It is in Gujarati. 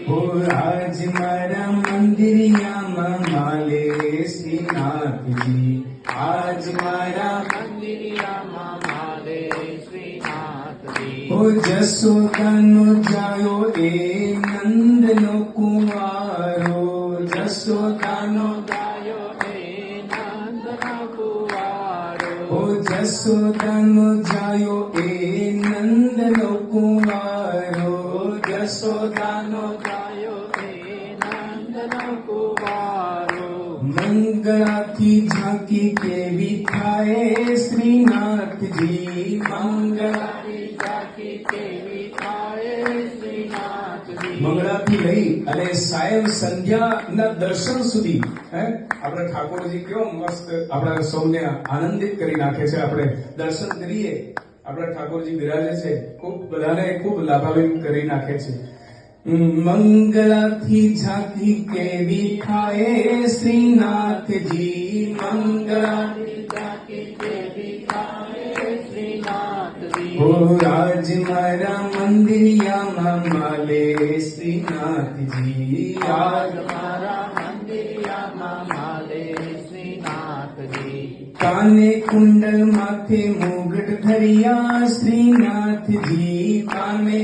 હો આજ મારા મંદિરિયામાં માલે શ્રીનાથજી, આજ મારા મંદિરિયામાં માલે શ્રીનાથજી. હો જશોદાનો જાયો એ નંદનો કુંવારો, જશોદાનો ગાયો એ નંદનો કુંવારો. હો જશોદાનો જાયો એ નંદનો કુંવારો, જશોદાનો ગાયો એ નંદનો કુંવારો. મંગળાથી ઝાંકી કેવી થાય શ્રીનાથજી, મંગળાથી ઝાંકી કેવી થાય શ્રીનાથજી. મંગળાથી લઈ અને સાયં સંધ્યાના દર્શન સુધી આપણે ઠાકોરજી કેવો મસ્ત આપણા સૌને આનંદિત કરી નાખે છે. આપણે દર્શન કરીએ, આપણા ઠાકોરજી બિરાજે છે, ખૂબ બધાને ખૂબ લાભાન્વિત કરી નાખે છે. મંગળાથી ઝાંકી કેવી થાય શ્રીનાથજી, મંગળાથી ઝાંકી કેવી થાય શ્રીનાથજી. હો આજ મારા મંદિરિયામાં માલે શ્રીનાથજી, આજ મારા મંદિરિયામાં માલે શ્રીનાથજી. કાને કુંડલ માથે મુગટ ધરિયા શ્રીનાથજી, કાને